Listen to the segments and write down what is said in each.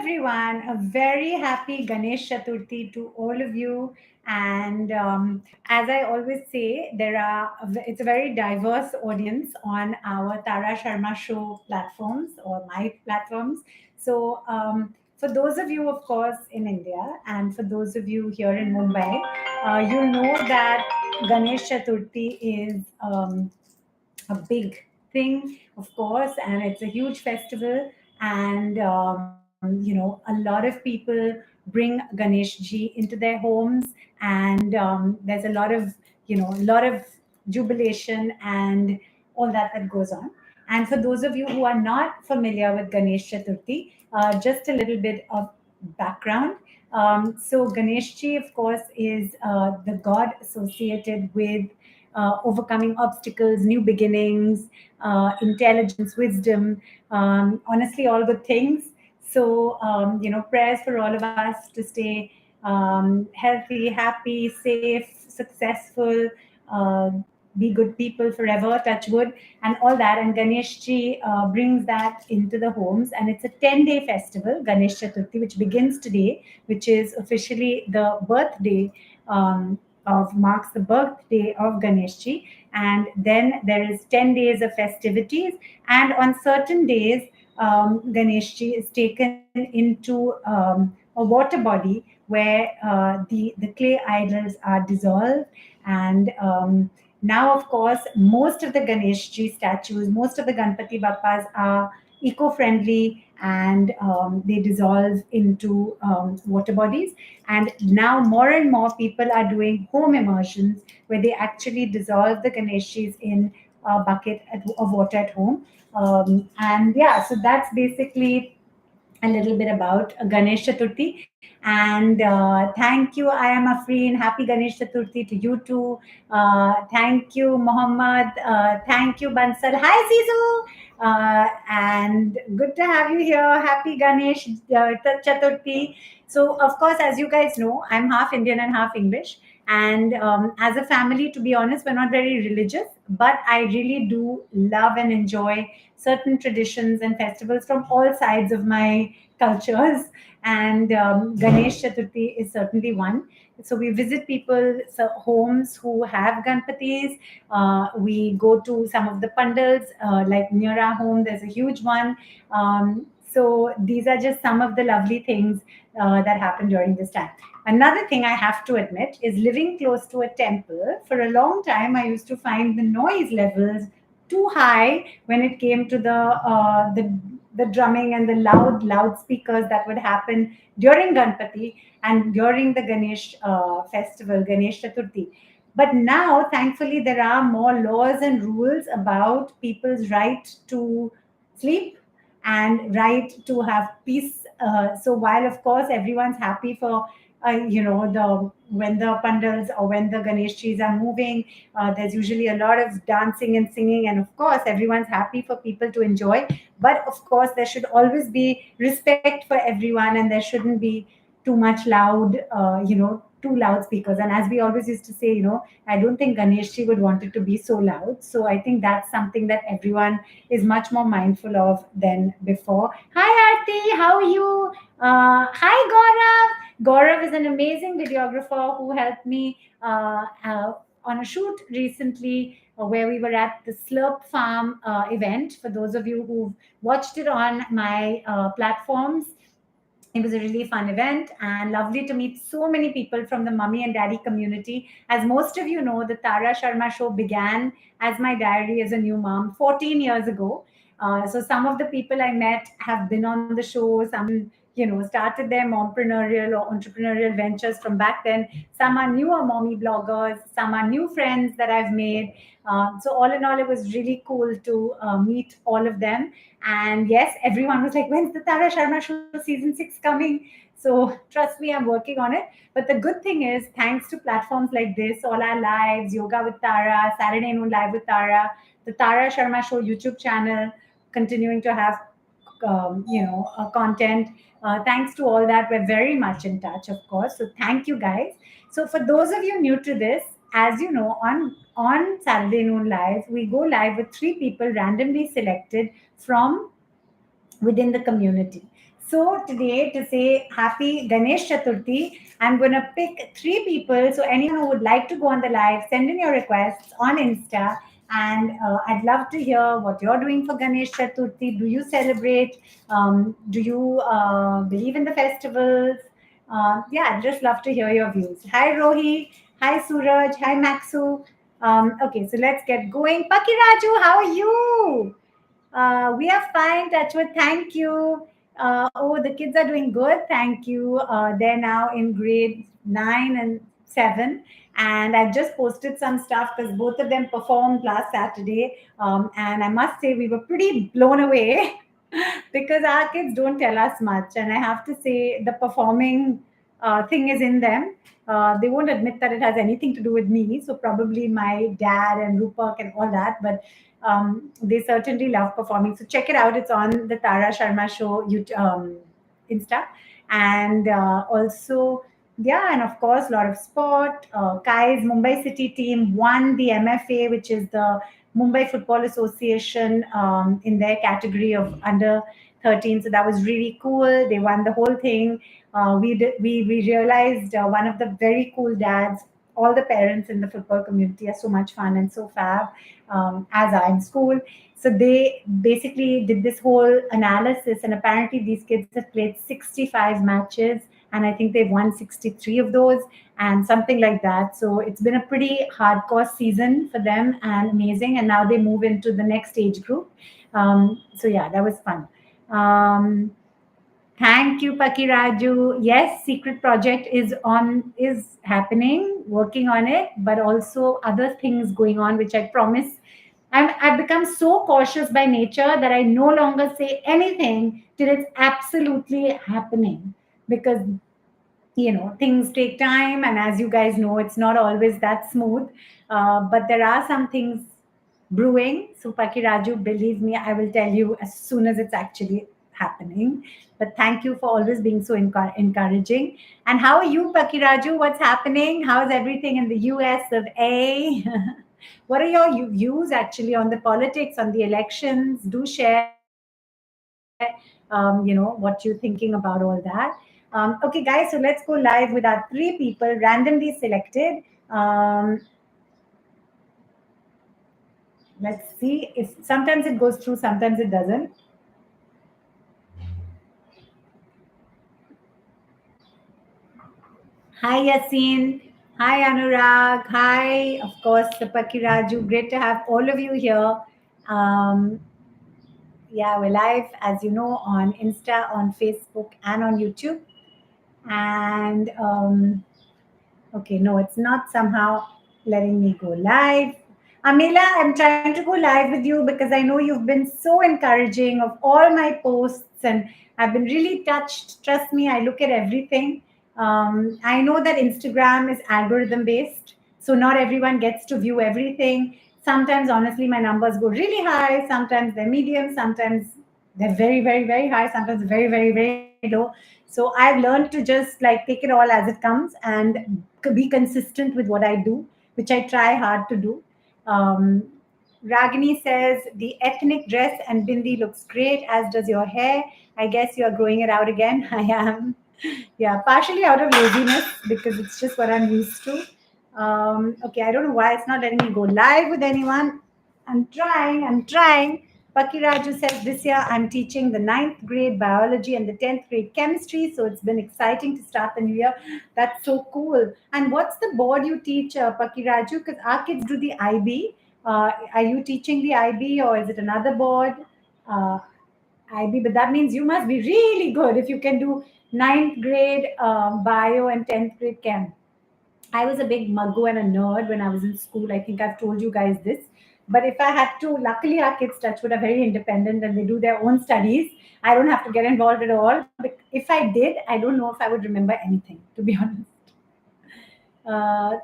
everyone. A very happy Ganesh Chaturthi to all of you. And as I always say, it's a very diverse audience on our Tara Sharma Show platforms or my platforms. For those of you, of course, in India, and for those of you here in Mumbai, you know that Ganesh Chaturthi is a big thing, of course, and it's a huge festival. And a lot of people bring Ganesh Ji into their homes, and there's a lot of jubilation and all that goes on. And for those of you who are not familiar with Ganesh Chaturthi, just a little bit of background. So Ganesh Ji, of course, is the god associated with overcoming obstacles, new beginnings, intelligence, wisdom, honestly, all good things. So, prayers for all of us to stay healthy, happy, safe, successful, uh, be good people forever, touch wood, and all that. And Ganesh Ji brings that into the homes. And it's a 10-day festival, Ganesh Chaturthi, which begins today, which is officially the birthday of marks the birthday of Ganeshji, and then there is 10 days of festivities, and on certain days, Ganeshji is taken into a water body where the clay idols are dissolved, and now, of course, most of the Ganeshji statues, most of the Ganpati Bappas are eco-friendly, and they dissolve into water bodies. And now more and more people are doing home immersions where they actually dissolve the Ganeshis in a bucket of water at home. And yeah, so that's basically a little bit about Ganesh Chaturthi. And thank you, I am Afreen. Happy Ganesh Chaturthi to you too. Thank you, Mohammed. Thank you, Bansal. Hi, Zizu. And good to have you here. Happy Ganesh Chaturthi. So, of course, as you guys know, I'm half Indian and half English. And as a family, to be honest, we're not very religious, but I really do love and enjoy certain traditions and festivals from all sides of my cultures. And Ganesh Chaturthi is certainly one. So we visit people's homes who have Ganpatis. We go to some of the pandals, like near our home, there's a huge one. So these are just some of the lovely things that happen during this time. Another thing I have to admit is living close to a temple. For a long time, I used to find the noise levels too high when it came to the drumming and the loudspeakers that would happen during Ganpati and during the Ganesh festival, Ganesh Chaturthi. But now, thankfully, there are more laws and rules about people's right to sleep and right to have peace. So while of course everyone's happy for the when the pandals or when the Ganeshjis are moving, there's usually a lot of dancing and singing, and of course everyone's happy for people to enjoy. But of course there should always be respect for everyone, and there shouldn't be too much loud, too loud speakers. And as we always used to say, I don't think Ganeshji would want it to be so loud. So I think that's something that everyone is much more mindful of than before. Hi Aarti, how are you? Hi Gaurav. Gaurav is an amazing videographer who helped me on a shoot recently where we were at the Slurp Farm event. For those of you who've watched it on my platforms, it was a really fun event and lovely to meet so many people from the mummy and daddy community. As most of you know, the Tara Sharma Show began as my diary as a new mom 14 years ago. So some of the people I met have been on the show. Some, started their mompreneur or entrepreneurial ventures from back then. Some are newer mommy bloggers. Some are new friends that I've made. So all in all, it was really cool to meet all of them. And yes, everyone was like, when's the Tara Sharma Show season 6 coming? So trust me, I'm working on it. But the good thing is, thanks to platforms like this, all our lives, Yoga with Tara, Saturday Noon Live with Tara, the Tara Sharma Show YouTube channel, continuing to have, content. Thanks to all that, we're very much in touch, of course. So thank you guys. So for those of you new to this, as you know, on Saturday Noon Live, we go live with three people randomly selected from within the community. So today, to say happy Ganesh Chaturthi, I'm going to pick three people. So anyone who would like to go on the live, send in your requests on Insta. And I'd love to hear what you're doing for Ganesh Chaturthi. Do you celebrate? Do you believe in the festivals? Yeah, I'd just love to hear your views. Hi, Rohi. Hi, Suraj. Hi, Maxu. Okay, so let's get going. Pakiraju, how are you? We are fine, Touchwood. Thank you. Oh, the kids are doing good. Thank you. They're now in grade 9 and 7. And I've just posted some stuff because both of them performed last Saturday. And I must say, we were pretty blown away because our kids don't tell us much. And I have to say, the performing thing is in them. They won't admit that it has anything to do with me. So probably my dad and Rupak and all that. But they certainly love performing. So check it out. It's on the Tara Sharma Show Insta. And also, yeah, and of course, a lot of sport. Kai's Mumbai City team won the MFA, which is the Mumbai Football Association, in their category of under 13. So that was really cool. They won the whole thing. We realized one of the very cool dads. All the parents in the football community are so much fun and so fab, as are in school. So they basically did this whole analysis, and apparently these kids have played 65 matches, and I think they've won 63 of those, and something like that. So it's been a pretty hardcore season for them and amazing. And now they move into the next age group. So yeah, that was fun. Um, Thank you, Pakiraju. Yes, secret project is happening, working on it, but also other things going on, which I promise. I've become so cautious by nature that I no longer say anything till it's absolutely happening, because things take time, and as you guys know, it's not always that smooth. But there are some things brewing. So Pakiraju, believe me, I will tell you as soon as it's actually happening. But thank you for always being so encouraging. And how are you, Pakiraju? What's happening? How's everything in the US of A? What are your views actually on the politics, on the elections? Do share, what you're thinking about all that. Okay, guys, so let's go live with our three people randomly selected. Let's see if sometimes it goes through, sometimes it doesn't. Hi, Yasin. Hi, Anurag. Hi, of course, Sapaki Raju. Great to have all of you here. Um, yeah, we're live, as you know, on Insta, on Facebook, and on YouTube. And okay, no, it's not somehow letting me go live. Amila, I'm trying to go live with you because I know you've been so encouraging of all my posts, and I've been really touched. Trust me, I look at everything. I know that Instagram is algorithm based, so not everyone gets to view everything. Sometimes, honestly, my numbers go really high, sometimes they're medium, sometimes they're very, very, very high, sometimes very, very, very low. So I've learned to just like take it all as it comes and be consistent with what I do, which I try hard to do. Um, Ragini says the ethnic dress and bindi looks great, as does your hair. I guess you're growing it out again. I am. Yeah, partially out of laziness because it's just what I'm used to. Okay, I don't know why it's not letting me go live with anyone. I'm trying. Pakiraju says this year I'm teaching the ninth grade biology and the 10th grade chemistry. So it's been exciting to start the new year. That's so cool. And what's the board you teach, Pakiraju? Because our kids do the IB. Are you teaching the IB or is it another board? Uh, IB, but that means you must be really good if you can do ninth grade bio and 10th grade chem. I was a big muggo and a nerd when I was in school. I think I've told you guys this. But if I had to, luckily our kids Touchwood are very independent and they do their own studies. I don't have to get involved at all. But if I did, I don't know if I would remember anything, to be honest.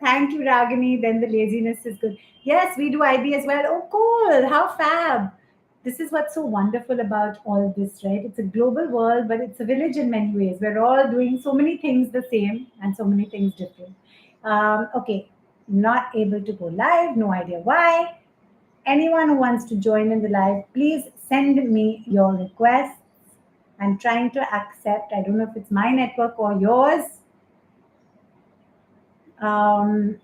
Thank you, Ragini. Then the laziness is good. Yes, we do IB as well. Oh, cool. How fab. This is what's so wonderful about all this, right? It's a global world, but it's a village in many ways. We're all doing so many things the same and so many things different. Okay, not able to go live. No idea why. Anyone who wants to join in the live, please send me your request. I'm trying to accept. I don't know if it's my network or yours. Um,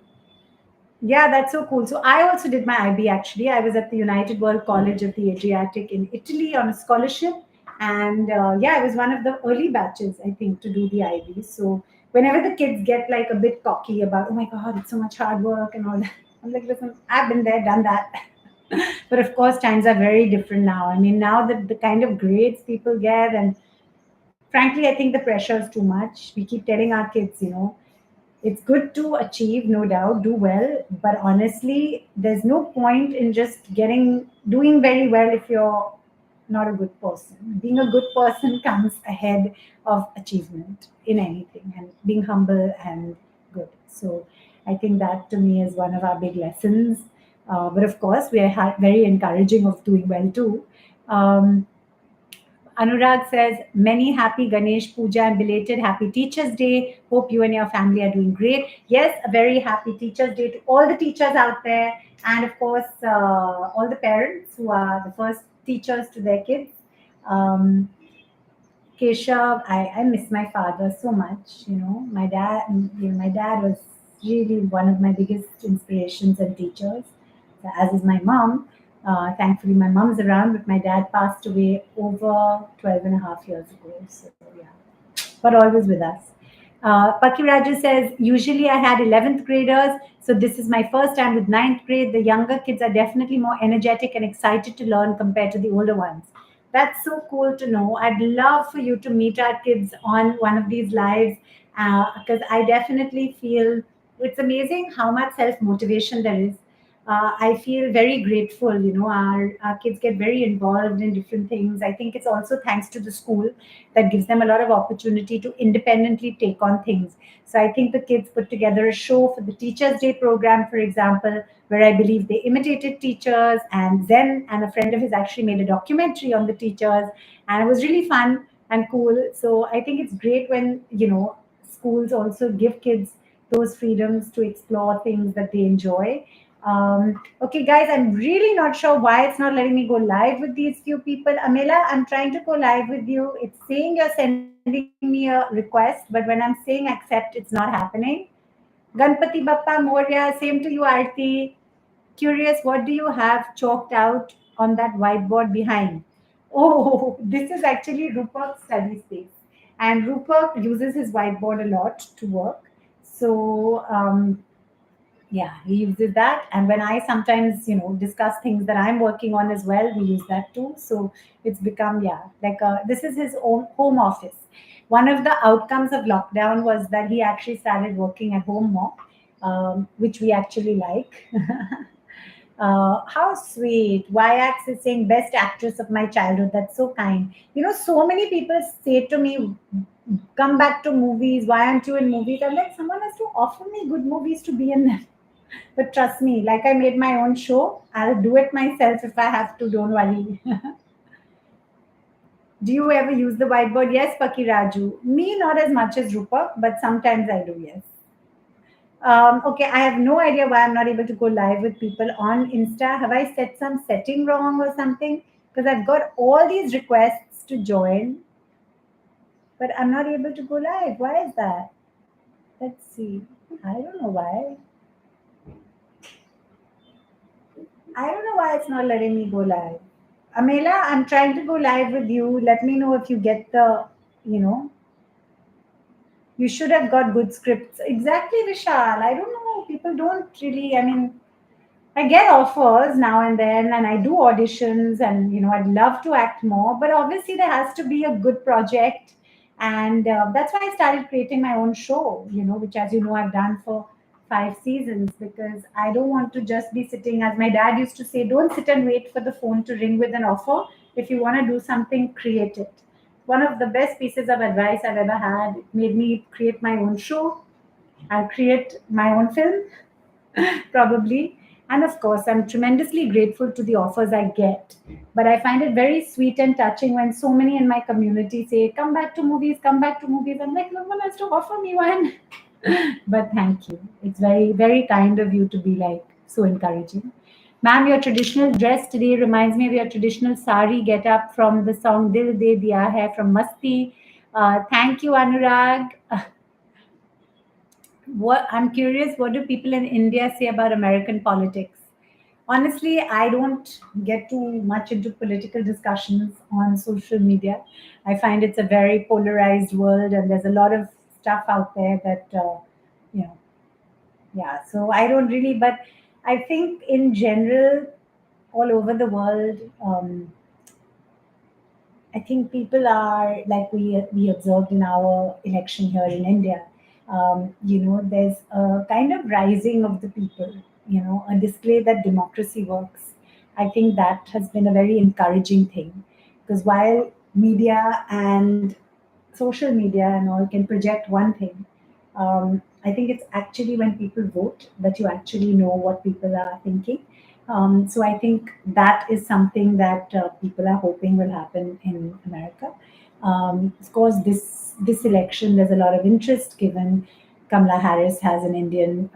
Yeah, that's so cool. So I also did my IB actually. I was at the United World College of the Adriatic in Italy on a scholarship. And yeah, I was one of the early batches, I think, to do the IB. So whenever the kids get like a bit cocky about, oh my God, it's so much hard work and all that, I'm like, listen, I've been there, done that. But of course, times are very different now. I mean, now the kind of grades people get, and frankly, I think the pressure is too much. We keep telling our kids, it's good to achieve, no doubt, do well, but honestly, there's no point in just doing very well if you're not a good person. Being a good person comes ahead of achievement in anything, and being humble and good. So I think that to me is one of our big lessons. But of course, we are very encouraging of doing well too. Um, Anurag says, many happy Ganesh Puja and belated happy Teachers' Day. Hope you and your family are doing great. Yes, a very happy Teachers' Day to all the teachers out there. And of course, all the parents who are the first teachers to their kids. Um, Keshav, I miss my father so much. My dad was really one of my biggest inspirations and teachers, as is my mom. Thankfully, my mom's around, but my dad passed away over 12 and a half years ago. So, yeah, but always with us. Paki Raju says, usually I had 11th graders, so this is my first time with ninth grade. The younger kids are definitely more energetic and excited to learn compared to the older ones. That's so cool to know. I'd love for you to meet our kids on one of these lives because I definitely feel it's amazing how much self motivation there is. I feel very grateful. Our kids get very involved in different things. I think it's also thanks to the school that gives them a lot of opportunity to independently take on things. So I think the kids put together a show for the Teachers' Day program, for example, where I believe they imitated teachers, and Zen and a friend of his actually made a documentary on the teachers, and it was really fun and cool. So I think it's great when schools also give kids those freedoms to explore things that they enjoy. Okay, guys, I'm really not sure why it's not letting me go live with these few people. Amela, I'm trying to go live with you. It's saying you're sending me a request, but when I'm saying accept, it's not happening. Ganpati Bappa Moria, same to you, Arti. Curious, what do you have chalked out on that whiteboard behind? Oh, this is actually Rupak's study space. And Rupak uses his whiteboard a lot to work. So, yeah, he uses that. And when I sometimes discuss things that I'm working on as well, we use that too. So it's become, yeah, like this is his own home office. One of the outcomes of lockdown was that he actually started working at home more, which we actually like. How sweet. Yax is saying best actress of my childhood. That's so kind. So many people say to me, come back to movies. Why aren't you in movies? I'm like, someone has to offer me good movies to be in them. But trust me, like I made my own show, I'll do it myself if I have to, don't worry. Do you ever use the whiteboard? Yes, Paki Raju. Me, not as much as Rupa, but sometimes I do, yes. Okay, I have no idea why I'm not able to go live with people on Insta. Have I set some setting wrong or something? Because I've got all these requests to join, but I'm not able to go live. Why is that? Let's see. I don't know why. I don't know why it's not letting me go live. Amela, I'm trying to go live with you. Let me know if you get you know, you should have got good scripts. Exactly, Vishal. I don't know. People don't really, I mean, I get offers now and then, and I do auditions, and I'd love to act more. But obviously, there has to be a good project, and that's why I started creating my own show. Which, as you know, I've done for 5 seasons because I don't want to just be sitting. As my dad used to say, don't sit and wait for the phone to ring with an offer. If you want to do something, create it. One of the best pieces of advice I've ever had. It made me create my own show. I'll create my own film probably. And of course, I'm tremendously grateful to the offers I get. But I find it very sweet and touching when so many in my community say, come back to movies, come back to movies. I'm like, no one has to offer me one. But thank you. It's very, very kind of you to be like so encouraging. Ma'am, your traditional dress today reminds me of your traditional sari get up from the song Dil De Diya Hai from Masti. Thank you, Anurag. What I'm curious, what do people in India say about American politics? Honestly, I don't get too much into political discussions on social media. I find it's a very polarized world, and there's a lot of stuff out there that you know, yeah. So I don't really, but I think in general, all over the world, I think people are like we observed in our election here in India. There's a kind of rising of the people. A display that democracy works. I think that has been a very encouraging thing, because while media and social media and all can project one thing, I think it's actually when people vote that you actually know what people are thinking. So I think that is something that people are hoping will happen in America. Of course, this election, there's a lot of interest given Kamala Harris has an Indian,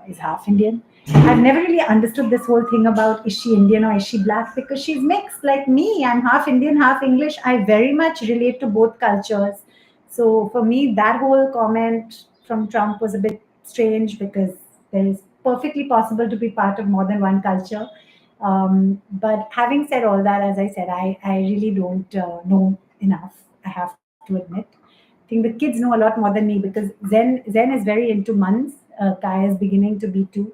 is half Indian. I've never really understood this whole thing about is she Indian or is she black, because she's mixed like me. I'm half Indian, half English. I very much relate to both cultures. So for me, that whole comment from Trump was a bit strange, because there is perfectly possible to be part of more than one culture. But having said all that, as I said, I really don't know enough. I have to admit. I think the kids know a lot more than me, because Zen is very into Mans. Kai is beginning to be too.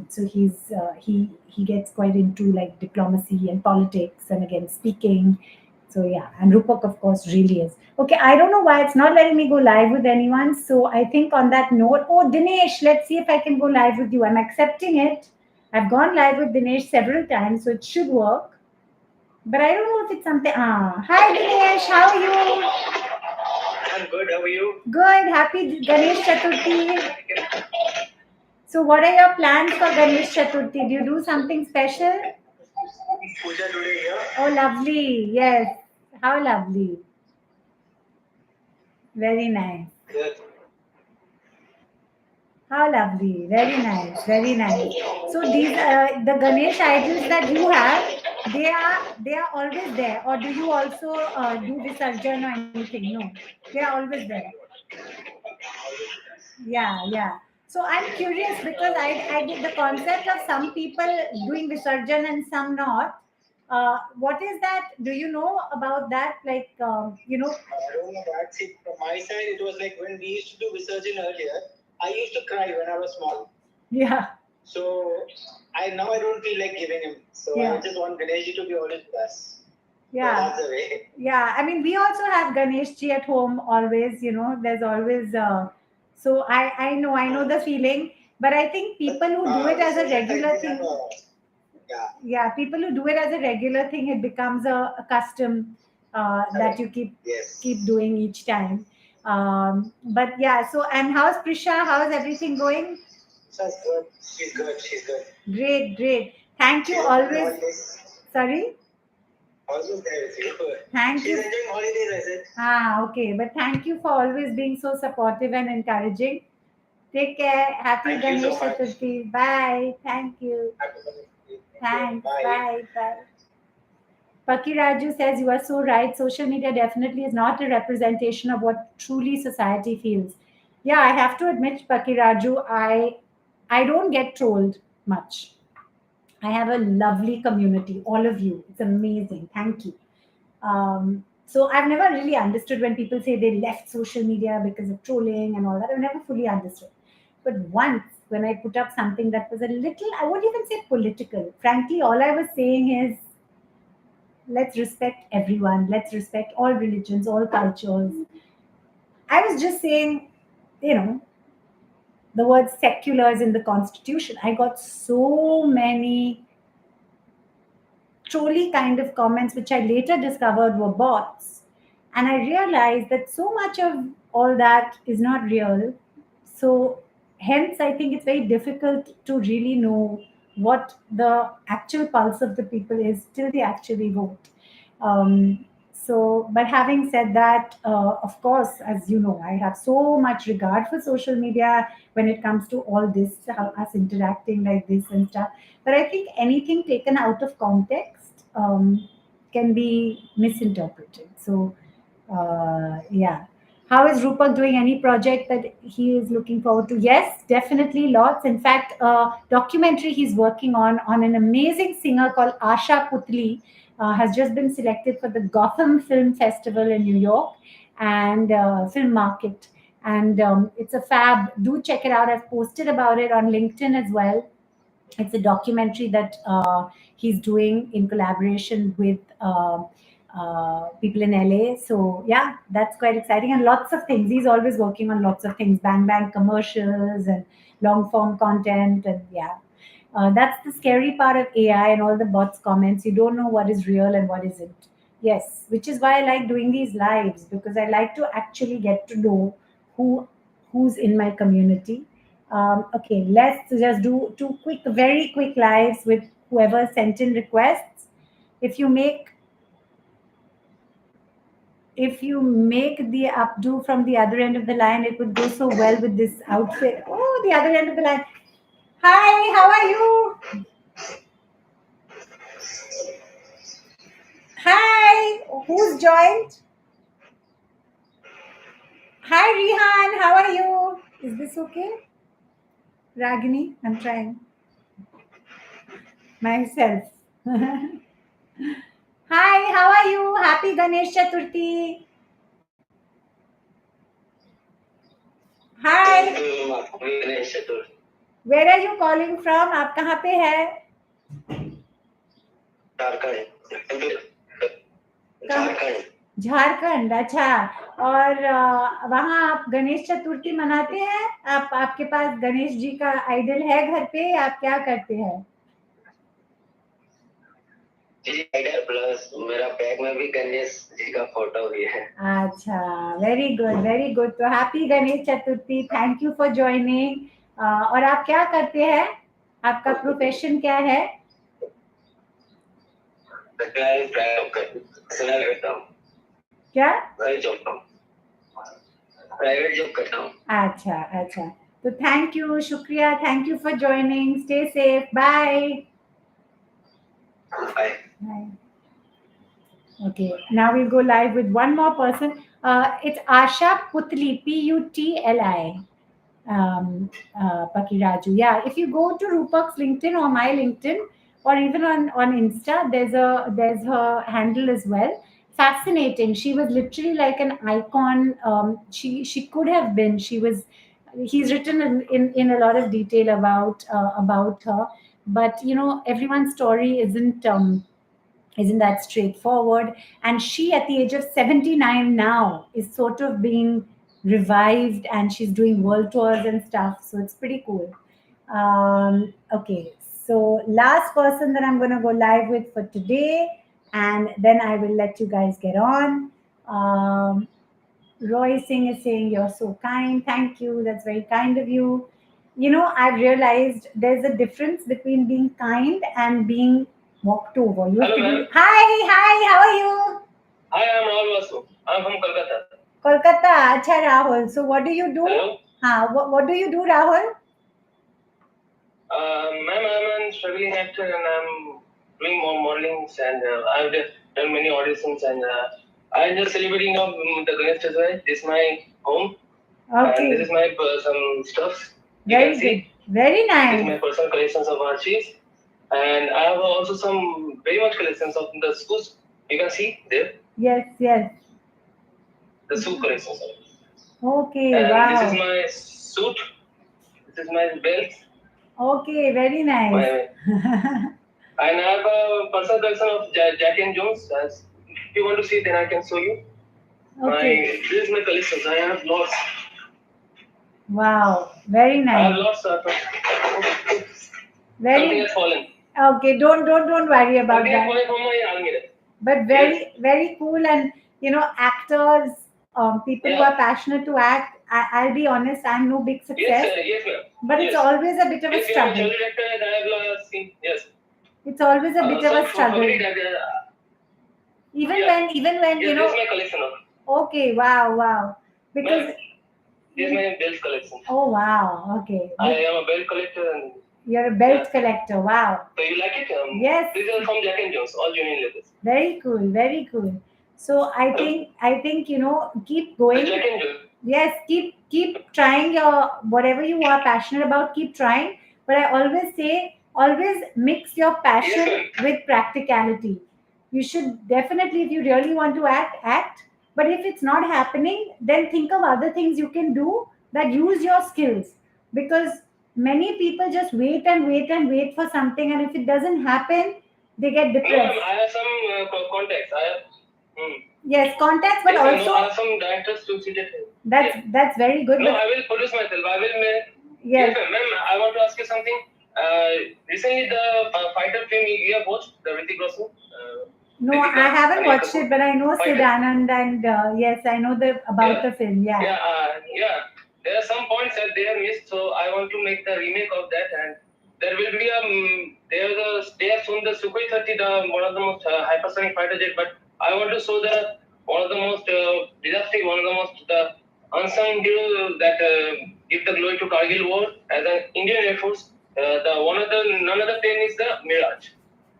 So he gets quite into like diplomacy and politics and again speaking. So yeah, and Rupak of course really is. Okay, I don't know why it's not letting me go live with anyone. So I think on that note, oh Dinesh, let's see if I can go live with you. I'm accepting it. I've gone live with Dinesh several times, so it should work. But I don't know if it's something. Hi Dinesh, how are you? I'm good. How are you? Good. Happy Ganesh Chaturthi. So, what are your plans for Ganesh Chaturthi? Do you do something special? Puja today here. Oh, lovely. Yes. How lovely. Very nice. Good. How lovely. Very nice. Very nice. So, these the Ganesh idols that you have, they are always there, or do you also do Visarjan or anything? No, they are always there. Yeah, yeah. So I'm curious, because I did the concept of some people doing Visarjan and some not. What is that? Do you know about that? Like, I don't know that. See, from my side, it was like when we used to do Visarjan earlier, I used to cry when I was small. yeah, So I don't feel like giving him. So I yeah, just want Ganesh to be always with us. So yeah, that's the way. yeah. I mean, we also have Ganesh ji at home always. There's always. So I know the feeling, but I think people who do it as a Visarjan time regular we have thing, a yeah. yeah, people who do it as a regular thing, it becomes a custom that you keep Yes. doing each time. But yeah, so and how's Prisha? How's everything going? So good. She's good. She's good. Great, great. Thank you She's enjoying always. holidays. Sorry. Always there with you. Thank She's you. enjoying holidays, I said. Okay, but thank you for always being so supportive and encouraging. Take care. Happy Thank you so Ganesh much. Chaturthi. Bye. Thank you. Happy birthday. Thank you. Thanks. Bye. Bye. Bye. Paki Raju says you are so right. Social media definitely is not a representation of what truly society feels. Yeah, I have to admit, Paki Raju, I don't get trolled much. I have a lovely community, all of you. It's amazing. Thank you. So I've never really understood when people say they left social media because of trolling and all that. I've never fully understood. But once, when I put up something that was a little, I won't even say political. Frankly, all I was saying is let's respect everyone, let's respect all religions, all cultures. I was just saying, you know the word secular is in the constitution. I got so many trolly kind of comments which I later discovered were bots, and I realized that so much of all that is not real. So hence I think it's very difficult to really know what the actual pulse of the people is till they actually vote. um, So, but having said that, of course, as you know, I have so much regard for social media when it comes to all this, how us interacting like this and stuff. But I think anything taken out of context can be misinterpreted. So, yeah. How is Rupak doing? Any project that he is looking forward to? Yes, definitely lots. In fact, a documentary he's working on an amazing singer called Asha Putli has just been selected for the Gotham Film Festival in New York and Film Market. And it's a fab. Do check it out. I've posted about it on LinkedIn as well. It's a documentary that he's doing in collaboration with people in LA. So yeah, that's quite exciting, and lots of things. He's always working on lots of things, bang bang commercials and long form content, and yeah. That's the scary part of AI and all the bots comments. You don't know what is real and what isn't. Yes, which is why I like doing these lives, because I like to actually get to know who who's in my community. Okay, let's just do two quick, very quick lives with whoever sent in requests. If you make if you make the updo from the other end of the line, it would go so well with this outfit. Oh, the other end of the line. Hi, how are you? Hi, who's joined? Hi, Rihan, how are you? Is this okay? Ragini, I'm trying myself. Hi, how are you? Happy Ganesh Chaturthi. Thank Hi, you, Ganesh Chatur. where are you calling from? आप कहाँ पे है? झारखंड. झारखंड. झारखंड, अच्छा। और वहाँ आप गणेश चतुर्थी मनाते हैं? आप आपके पास गणेश जी का आइडल है घर पे? आप क्या करते हैं? जी आइडल प्लस मेरा बैग में भी गणेश जी का फोटो भी है. अच्छा, वेरी गुड, वेरी गुड। तो happy Ganesh Chaturthi, thank you for joining. और आप क्या करते हैं? आपका प्रोफेशन क्या है? क्या? प्राइवेट जॉब करता हूँ. अच्छा, अच्छा। तो थैंक यू, शुक्रिया, thank you for joining, stay safe, bye. Bye. Bye. Okay, now we'll go live with one more person. It's Asha Putli, Putli, Pakiraju. Yeah, if you go to Rupak's LinkedIn or my LinkedIn or even on Insta, there's her handle as well. Fascinating. She was literally like an icon. She could have been. She was. He's written in a lot of detail about her, but you know everyone's story isn't that straightforward. And she, at the age of 79 now, is sort of being revived and she's doing world tours and stuff. So it's pretty cool. Okay, so last person that I'm going to go live with for today, and then I will let you guys get on. Roy Singh is saying, "You're so kind. Thank you. That's very kind of you." You know, I've realized there's a difference between being kind and being walked over. You have Hello, to ma'am. be, hi, how are you? Hi, I'm Rahul Vasu. I'm from Kolkata. Kolkata. Acha, Rahul. So, what do you do? Hello. What do you do, Rahul? Ma'am, I'm a struggling actor and I'm doing more modelings and I've done many auditions and I'm just celebrating the Ganesh Festival. This is my home and this is my some stuff. You Very can good. see. Very This is my nice. personal collections of archives and I have also some very much collections of the schools. You can see there Yes, yes. the shoe collections. Okay, And wow. this is my suit. This is my belt. Okay, very nice. And I have a personal collection of Jack and Jones. As if you want to see, then I can show you. Okay. This is my collections. I have lots. Wow, very I have nice. lots of. Something Very has fallen. okay. Don't worry about Something has that. fallen from my almirah. But very cool. And you know, actors, people who Yeah. are passionate to act. I'll be honest, I'm no big Yes, success, yes, ma'am. but it's Yes. always a bit of a Yes, we have a struggle. child actor and I have seen. Yes. It's always a bit of a struggle. Family that Even when Yes, this is my collection of. Okay, wow, wow. Because Ma'am, this is my belt collection. oh wow, okay. I am a belt collector and You're a belt collector. Wow. so you like it? Yes. These are from Jack and Jones, all genuine leathers. Very cool, very cool. So I think keep The going. Jack and Jones. Yes, keep trying your whatever you are passionate about, keep trying. But I always say always mix your passion Yes, with practicality. You should definitely, if you really want to act. But if it's not happening, then think of other things you can do that use your skills. Because many people just wait and wait and wait for something, and if it doesn't happen, they get no, ma'am, depressed. I have some contacts. I have. Yes, contacts, but Yes, ma'am, no, I also have some directors to see that. that's very good. No, But I will produce myself. I will make. yes, Yes, ma'am. I want to ask you something. Recently, the fighter film you have watched, the Hrithik Roshan, no, I Deepika, haven't Anil watched Kapoor, it, but I know Sid fighter. Anand, and yes, I know about Yeah, the film. Yeah. yeah. There are some points that they have missed, so I want to make the remake of that, and there will be a they have shown the Sukhoi 30, the one of the most hypersonic fighter jet, but I want to show the one of the most disaster, one of the most the unsung hero that give the glory to Kargil war as an Indian Air Force. The one of the none other plane is the Mirage.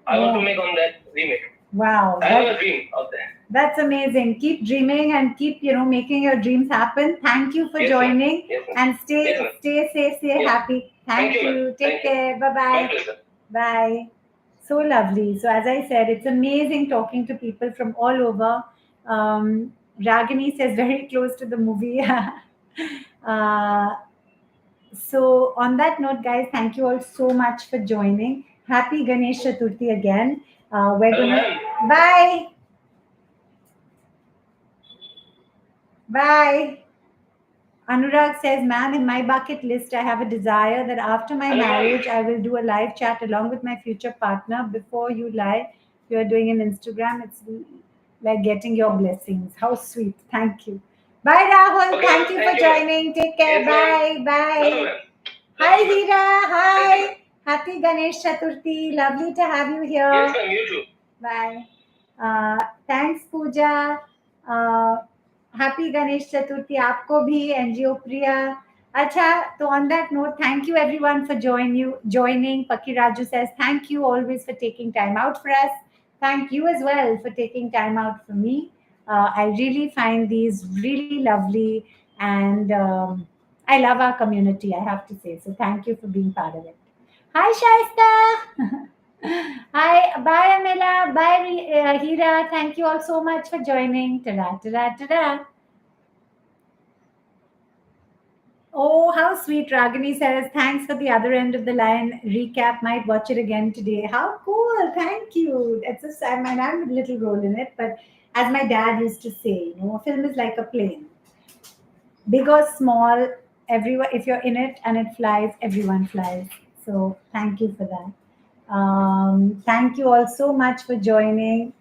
I want to make on that remake. Wow, I have a dream of that. that's amazing. Keep dreaming and keep making your dreams happen. Thank you for Yes, ma'am. joining, Yes, ma'am. and Yes, ma'am. stay safe, stay Yes. happy. Thank Thank you, ma'am. you. Take Thank you. care. Bye My bye. pleasure. Bye. So lovely. So as I said, it's amazing talking to people from all over. Ragini says very close to the movie. uh, so on that note, guys, thank you all so much for joining. Happy Ganesh Chaturthi again. We're Hello, gonna ma'am. bye. Bye. Anurag says, "Ma'am, in my bucket list, I have a desire that after my Hello, ma'am. marriage, I will do a live chat along with my future partner. Before you lie, you are doing an Instagram. It's like getting your blessings. How sweet. Thank you. Bye, Rahul. Okay, Thank ma'am. you for Thank you, ma'am. joining. Take care. Yes, ma'am. Bye. No, Bye. ma'am. Hi, Love you, ma'am. Hira. Thank you, ma'am. Hi. Happy Ganesh Chaturthi. Lovely to have you Yes, here. ma'am. You too. Bye. Thanks, Pooja. Uh, happy Ganesh Chaturthi आपको भी NGO प्रिया. अच्छा, तो on that note, thank you everyone for joining. Paki Raju says thank you always for taking time out for us. Thank you as well for taking time out for me. I really find these really lovely, and I love our community, I have to say. So thank you for being part of it. Hi, Shaista. Hi, bye, Amela. Bye, Hira. Thank you all so much for joining. Ta-da, ta-da, ta-da. Oh, how sweet. Ragini says, thanks for the other end of the line recap. Might watch it again today. How cool. Thank you. It's a sad man. I have a little role in it, but as my dad used to say, a film is like a plane. Big or small, everyone, if you're in it and it flies, everyone flies. So thank you for that. Thank you all so much for joining.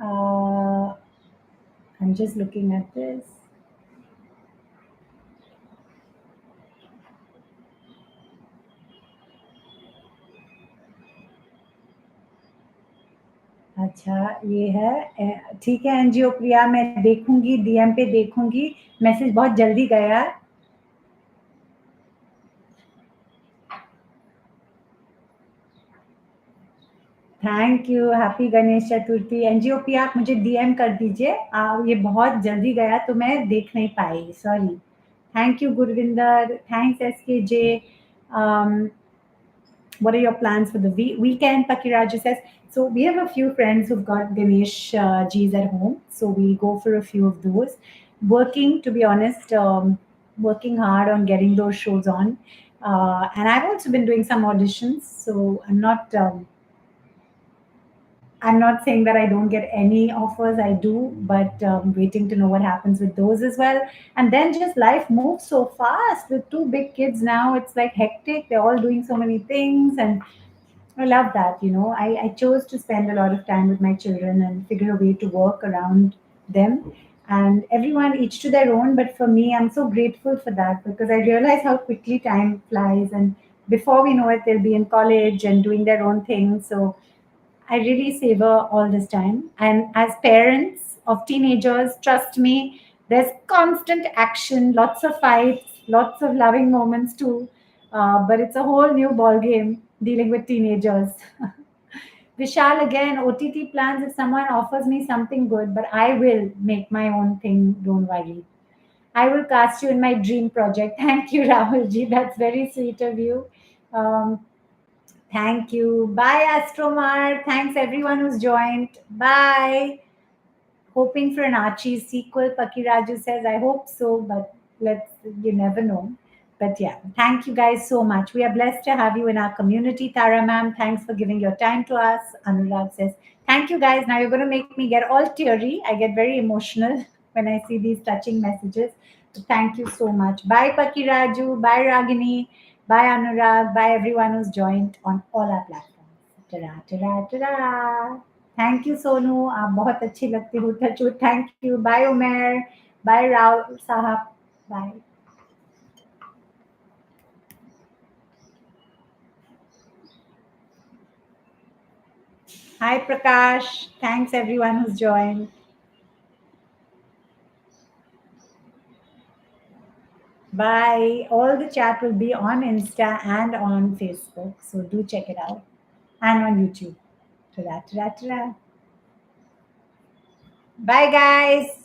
Uh, I'm just looking at this. अच्छा ये है ठीक है NGO प्रिया, मैं देखूंगी, DM पे देखूंगी. Message बहुत जल्दी गया. Thank you. Happy Ganesh Chaturthi. NGO Priya आप मुझे डीएम कर दीजिए. ये बहुत जल्दी गया तो मैं देख नहीं पाई, sorry. Thank you Gurvinder. Thanks SK J. What are your plans for the weekend? Pakiraju says. So we have a few friends who've got Ganesh G's at home. So we'll go for a few of those. Working, to be honest, working hard on getting those shows on. And I've also been doing some auditions. So I'm not saying that I don't get any offers. I do, but waiting to know what happens with those as well. And then just life moves so fast with two big kids now. It's like hectic. They're all doing so many things, and I love that. I chose to spend a lot of time with my children and figure a way to work around them. And everyone each to their own. But for me, I'm so grateful for that because I realize how quickly time flies. And before we know it, they'll be in college and doing their own thing. So I really savor all this time. And as parents of teenagers, trust me, there's constant action, lots of fights, lots of loving moments too. But it's a whole new ball game dealing with teenagers. Vishal, again, OTT plans if someone offers me something good, but I will make my own thing. Don't worry. I will cast you in my dream project. Thank you, Rahulji. That's very sweet of you. Um, Thank you. Bye, Astromar. Thanks everyone who's joined. Bye. Hoping for an Archie sequel. Pakiraju says, I hope so, but you never know. But yeah, thank you guys so much. We are blessed to have you in our community, Tara ma'am. Thanks for giving your time to us. Anurag says, thank you guys. Now you're going to make me get all teary. I get very emotional when I see these touching messages. So thank you so much. Bye, Pakiraju. Bye, Ragini. Bye, Anurag. Bye, everyone who's joined on all our platforms. Ta-da, ta-da, ta-da. Thank you Sonu आप बहुत अच्छी लगती हो touchwood thank you bye Umer bye Rao sahab bye hi Prakash thanks everyone who's joined bye all the chat will be on Insta and on Facebook so do check it out and on YouTube ta-da, ta-da, ta-da. Bye guys